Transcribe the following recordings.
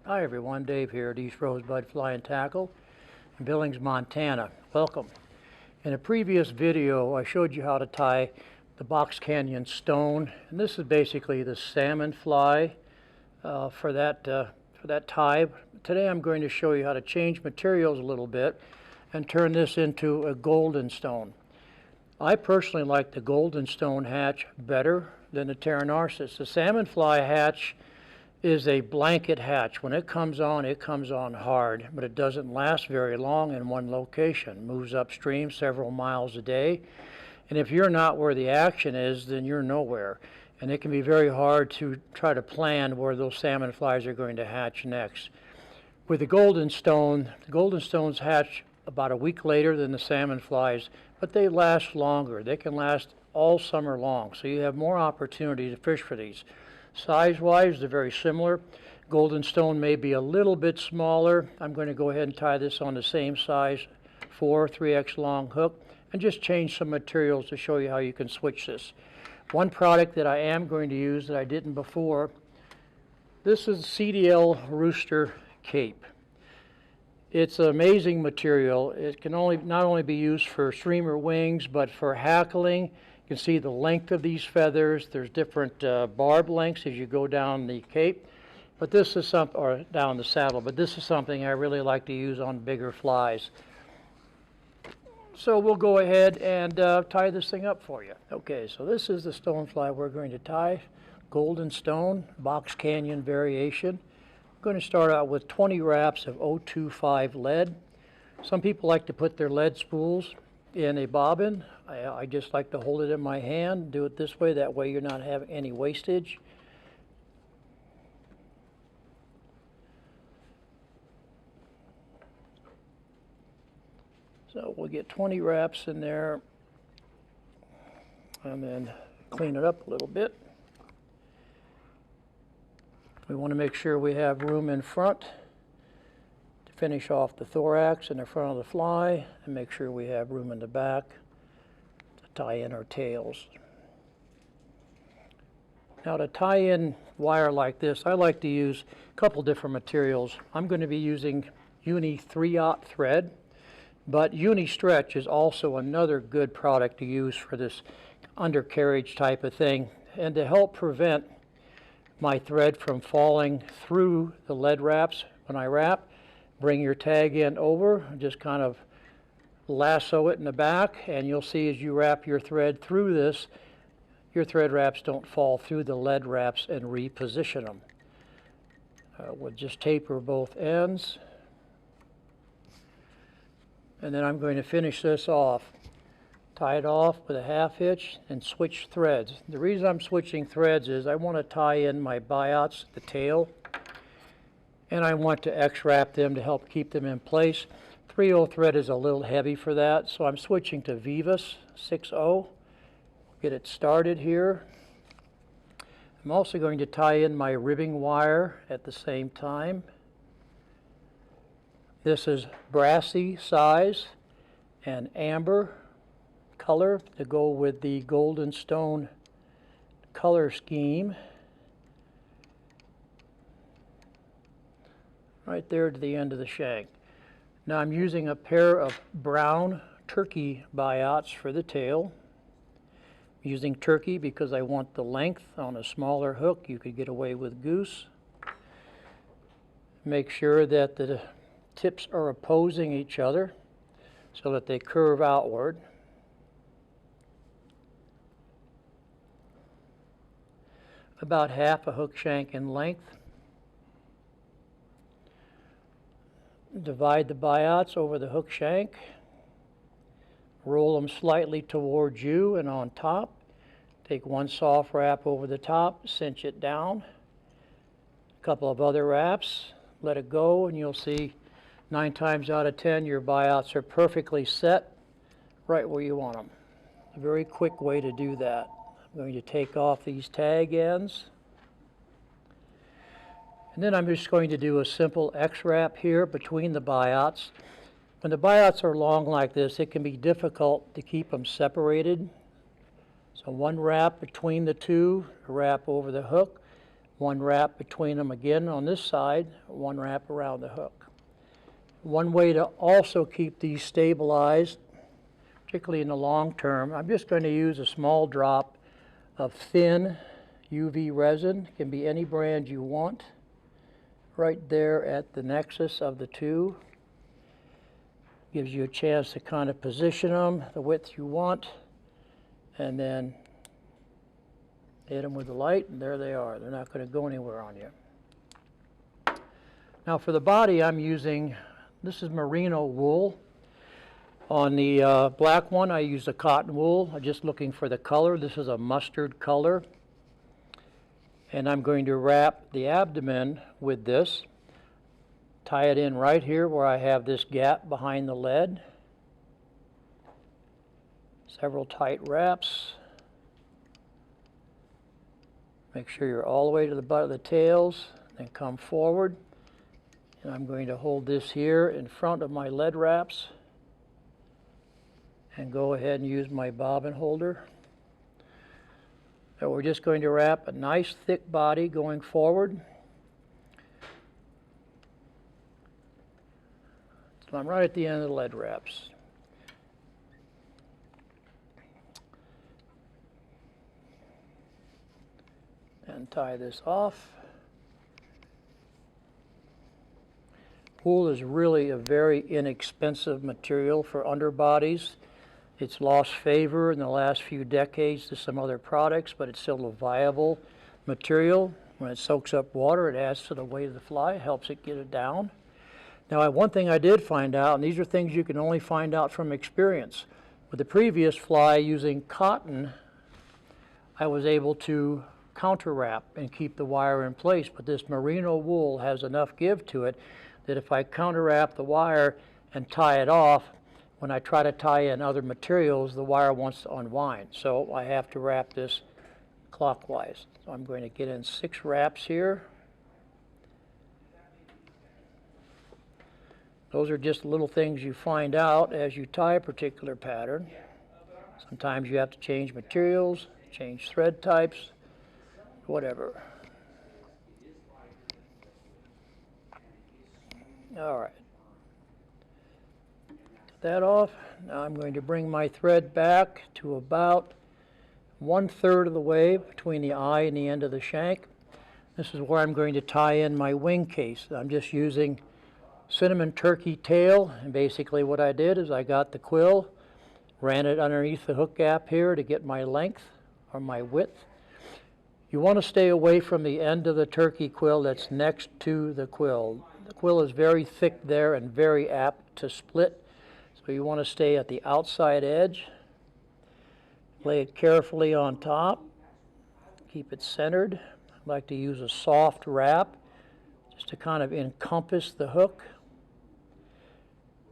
Hi everyone, Dave here at East Rosebud Fly and Tackle in Billings, Montana. Welcome. In a previous video I showed you how to tie the Box Canyon Stone, and this is basically the salmon fly for that tie. Today I'm going to show you how to change materials a little bit and turn this into a golden stone. I personally like the golden stone hatch better than the Terra Narcissus. The salmon fly hatch is a blanket hatch. When it comes on hard, but it doesn't last very long in one location. Moves upstream several miles a day, and if you're not where the action is, then you're nowhere. And it can be very hard to try to plan where those salmon flies are going to hatch next. With the golden stones hatch about a week later than the salmon flies, but they last longer. They can last all summer long, so you have more opportunity to fish for these. Size-wise, they're very similar. Golden stone may be a little bit smaller. I'm going to go ahead and tie this on the same size 3x long hook and just change some materials to show you how you can switch this. One product that I am going to use that I didn't before, this is CDL Rooster Cape. It's an amazing material. It can not only be used for streamer wings, but for hackling. You can see the length of these feathers. There's different barb lengths as you go down the cape, but this is something, or down the saddle, but this is something I really like to use on bigger flies. So we'll go ahead and tie this thing up for you. Okay, so this is the stonefly we're going to tie. Golden stone, Box Canyon variation. I'm going to start out with 20 wraps of 025 lead. Some people like to put their lead spools in a bobbin. I just like to hold it in my hand, do it this way, that way you're not having any wastage. So we'll get 20 wraps in there and then clean it up a little bit. We want to make sure we have room in front to finish off the thorax in the front of the fly, and make sure we have room in the back to tie in our tails. Now, to tie in wire like this, I like to use a couple different materials. I'm going to be using Uni 3/0 thread, but Uni Stretch is also another good product to use for this undercarriage type of thing, and to help prevent my thread from falling through the lead wraps when I wrap, bring your tag end over, just kind of lasso it in the back, and you'll see as you wrap your thread through this, your thread wraps don't fall through the lead wraps, and reposition them. We'll just taper both ends, and then I'm going to finish this off. Tie it off with a half hitch and switch threads. The reason I'm switching threads is I want to tie in my biots, the tail, and I want to X-wrap them to help keep them in place. 3/0 thread is a little heavy for that, so I'm switching to Veevus 6/0. Get it started here. I'm also going to tie in my ribbing wire at the same time. This is Brassie size and amber color to go with the golden stone color scheme. Right there to the end of the shank. Now I'm using a pair of brown turkey biots for the tail. I'm using turkey because I want the length. On a smaller hook you could get away with goose. Make sure that the tips are opposing each other so that they curve outward. About half a hook shank in length. Divide the biots over the hook shank. Roll them slightly towards you and on top. Take one soft wrap over the top, cinch it down. A couple of other wraps, let it go, and you'll see 9 times out of 10 your biots are perfectly set right where you want them. A very quick way to do that. I'm going to take off these tag ends. And then I'm just going to do a simple X-wrap here between the biots. When the biots are long like this, it can be difficult to keep them separated. So one wrap between the two, a wrap over the hook, One wrap between them again on this side, one wrap around the hook. One way to also keep these stabilized, particularly in the long term, I'm just going to use a small drop of thin UV resin. It can be any brand you want, right there at the nexus of the two. Gives you a chance to kind of position them the width you want, and then hit them with the light, and there they are. They're not going to go anywhere on you. Now for the body, I'm using, this is merino wool. On the black one, I used a cotton wool. I'm just looking for the color. This is a mustard color. And I'm going to wrap the abdomen with this. Tie it in right here where I have this gap behind the lead. Several tight wraps. Make sure you're all the way to the butt of the tails, then come forward. And I'm going to hold this here in front of my lead wraps and go ahead and use my bobbin holder. So we're just going to wrap a nice thick body going forward. So I'm right at the end of the lead wraps. And tie this off. Wool is really a very inexpensive material for underbodies. It's lost favor in the last few decades to some other products, but it's still a viable material. When it soaks up water, it adds to the weight of the fly, helps it get it down. Now, one thing I did find out, and these are things you can only find out from experience. With the previous fly using cotton, I was able to counter wrap and keep the wire in place, but this merino wool has enough give to it that if I counter wrap the wire and tie it off, when I try to tie in other materials, the wire wants to unwind. So I have to wrap this clockwise. So I'm going to get in 6 wraps here. Those are just little things you find out as you tie a particular pattern. Sometimes you have to change materials, change thread types, whatever. All right. That off. Now I'm going to bring my thread back to about 1/3 of the way between the eye and the end of the shank. This is where I'm going to tie in my wing case. I'm just using cinnamon turkey tail, and basically what I did is I got the quill, ran it underneath the hook gap here to get my length or my width. You want to stay away from the end of the turkey quill that's next to the quill. The quill is very thick there and very apt to split. So you want to stay at the outside edge. Lay it carefully on top. Keep it centered. I like to use a soft wrap just to kind of encompass the hook.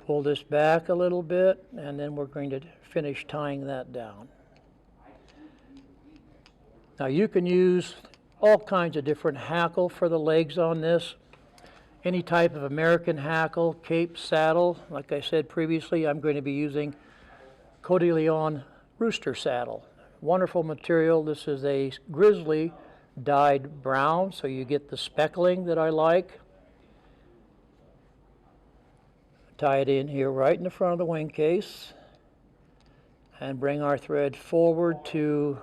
Pull this back a little bit, and then we're going to finish tying that down. Now you can use all kinds of different hackle for the legs on this. Any type of American hackle, cape, saddle. Like I said previously, I'm going to be using Cote de Leon Rooster saddle. Wonderful material. This is a grizzly dyed brown, so you get the speckling that I like. Tie it in here right in the front of the wing case and bring our thread forward to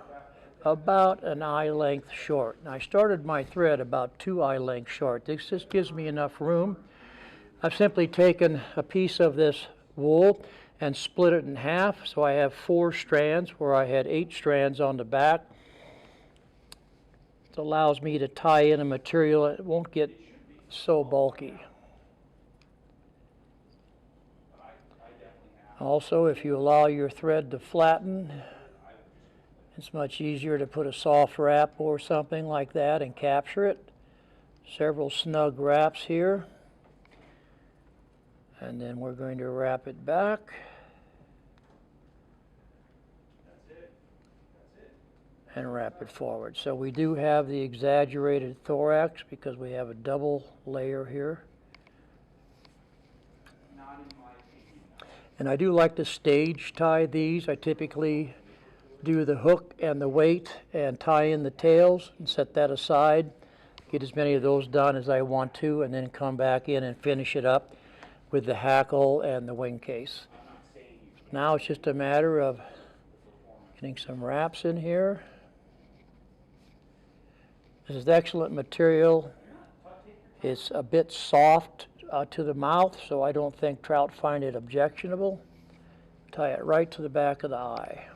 about an eye length short. Now, I started my thread about 2 eye lengths short. This just gives me enough room. I've simply taken a piece of this wool and split it in half, so I have 4 strands where I had 8 strands on the back. It allows me to tie in a material that won't get so bulky. Also, if you allow your thread to flatten, it's much easier to put a soft wrap or something like that and capture it. Several snug wraps here. And then we're going to wrap it back. And wrap it forward. So we do have the exaggerated thorax because we have a double layer here. And I do like to stage tie these. I typically do the hook and the weight and tie in the tails and set that aside. get as many of those done as I want to, and then come back in and finish it up with the hackle and the wing case. Now it's just a matter of getting some wraps in here. This is excellent material. It's a bit soft to the mouth, so I don't think trout find it objectionable. Tie it right to the back of the eye.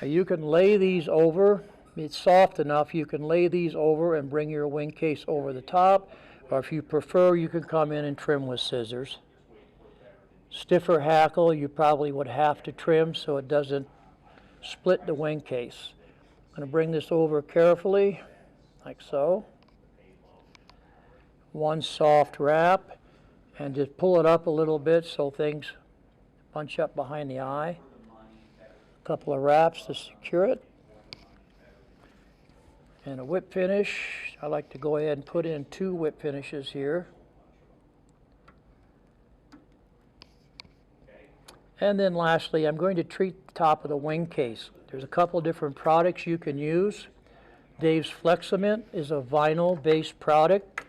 Now you can lay these over. It's soft enough you can lay these over and bring your wing case over the top, or if you prefer you can come in and trim with scissors. Stiffer hackle you probably would have to trim so it doesn't split the wing case. I'm going to bring this over carefully like so. One soft wrap and just pull it up a little bit so things bunch up behind the eye. A couple of wraps to secure it. And a whip finish. I like to go ahead and put in 2 whip finishes here. And then lastly, I'm going to treat the top of the wing case. There's a couple different products you can use. Dave's Flexament is a vinyl-based product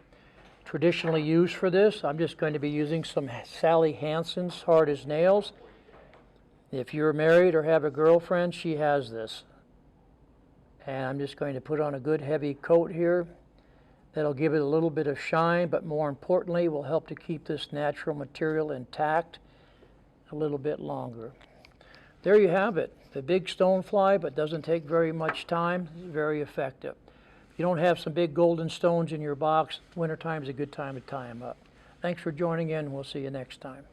traditionally used for this. I'm just going to be using some Sally Hansen's Hard as Nails. If you're married or have a girlfriend, she has this. And I'm just going to put on a good heavy coat here. That'll give it a little bit of shine, but more importantly, will help to keep this natural material intact a little bit longer. There you have it. The big stonefly, but doesn't take very much time. It's very effective. If you don't have some big golden stones in your box, wintertime is a good time to tie them up. Thanks for joining in. We'll see you next time.